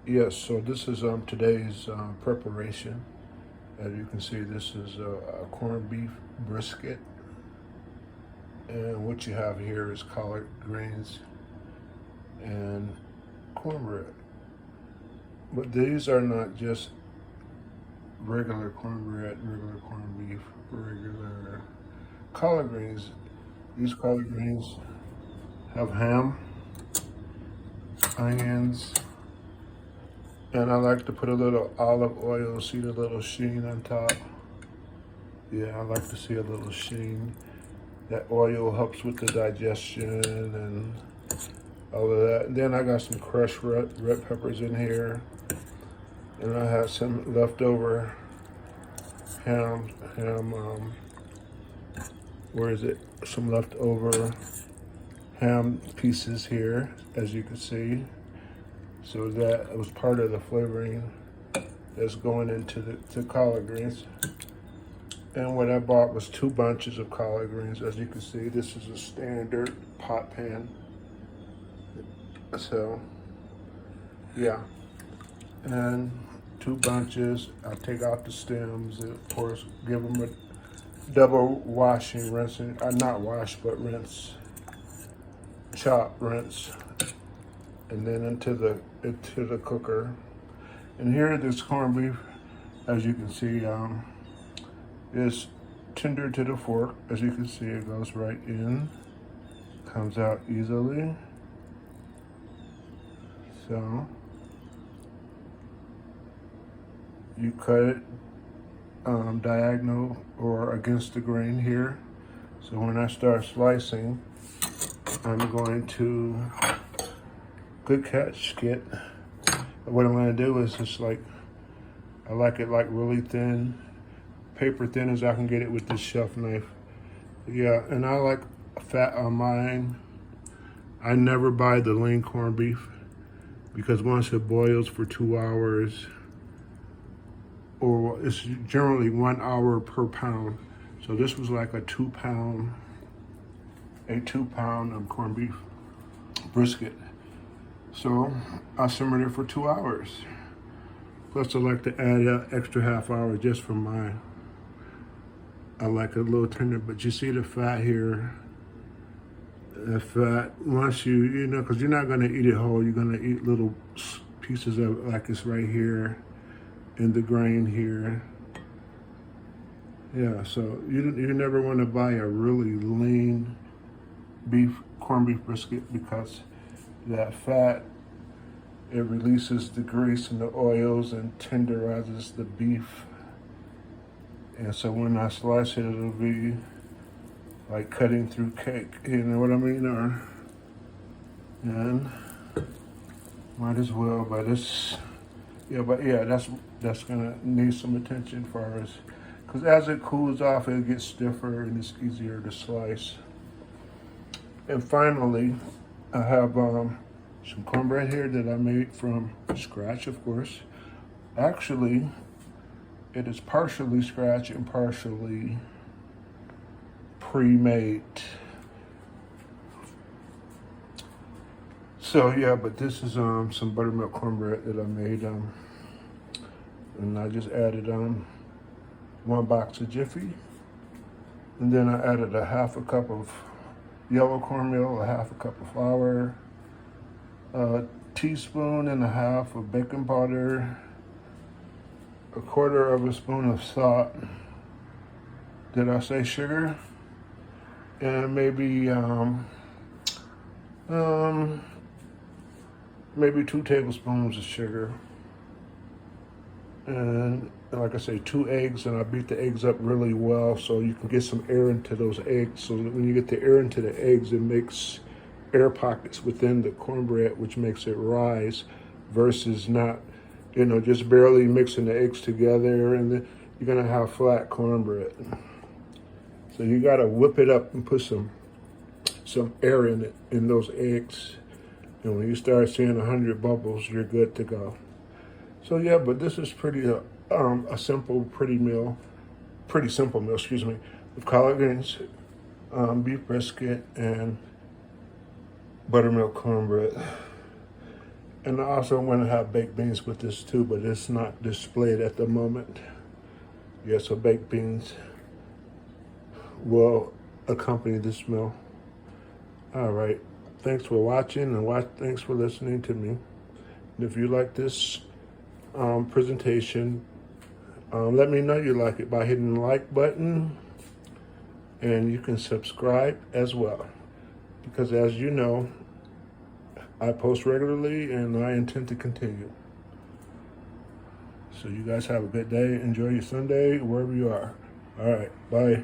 Yes, so this is today's preparation. As you can see, this is a corned beef brisket, and what you have here is collard greens and cornbread. But these are not just regular cornbread, regular corned beef, regular collard greens. These collard greens have ham, onions, and I like to put a little olive oil, see the little sheen on top. Yeah, I like to see a little sheen. That oil helps with the digestion and all of that. And then I got some crushed red peppers in here. And I have some leftover ham, where is it? Some leftover ham pieces here, as you can see. So that was part of the flavoring that's going into the collard greens. And what I bought was 2 bunches of collard greens. As you can see, this is a standard pot pan. So, yeah. And 2 bunches. I'll take out the stems and, of course, give them a double washing, rinsing. Not wash, but rinse. Chop, rinse. And then into the cooker. And here, this corned beef, as you can see, is tender to the fork. As you can see, it goes right in, comes out easily. So you cut it diagonal or against the grain here. So when I start slicing, I'm going to, good catch, Skit. What I'm going to do is just like, I like it like really thin, paper thin as I can get it with this shelf knife. Yeah, and I like fat on mine. I never buy the lean corned beef because once it boils for 2 hours, or it's generally 1 hour per pound. So this was like a 2 pound corned beef brisket. So I simmered it for 2 hours. Plus I like to add an extra half hour just for mine. I like it a little tender, but you see the fat here. The fat, once you know, because you're not gonna eat it whole, you're gonna eat little pieces of it, like it's right here in the grain here. Yeah, so you never want to buy a really lean corned beef brisket because that fat, it releases the grease and the oils and tenderizes the beef. And so when I slice it, it'll be like cutting through cake, you know what I mean? And might as well, but that's gonna need some attention for us. Because as it cools off, it gets stiffer and it's easier to slice. And finally, I have some cornbread here that I made from scratch, of course. Actually, it is partially scratch and partially pre-made. So yeah, but this is some buttermilk cornbread that I made, and I just added 1 box of Jiffy, and then I added a half a cup of yellow cornmeal, a half a cup of flour, a teaspoon and a half of baking powder, a quarter of a spoon of salt. Did I say sugar? And maybe maybe 2 tablespoons of sugar. And like I say, 2 eggs, and I beat the eggs up really well so you can get some air into those eggs. So that when you get the air into the eggs, it makes air pockets within the cornbread, which makes it rise versus not, just barely mixing the eggs together, and then you're gonna have flat cornbread. So you gotta whip it up and put some air in it, in those eggs. And when you start seeing 100 bubbles, you're good to go. So yeah, but this is a simple, pretty simple meal, excuse me, with collard greens, beef brisket, and buttermilk cornbread. And I also want to have baked beans with this too, but it's not displayed at the moment. Yeah, so baked beans will accompany this meal. All right. Thanks for watching and thanks for listening to me. And if you like this presentation, let me know you like it by hitting the like button, and you can subscribe as well. Because as you know, I post regularly and I intend to continue. So you guys have a good day. Enjoy your Sunday wherever you are. All right. Bye.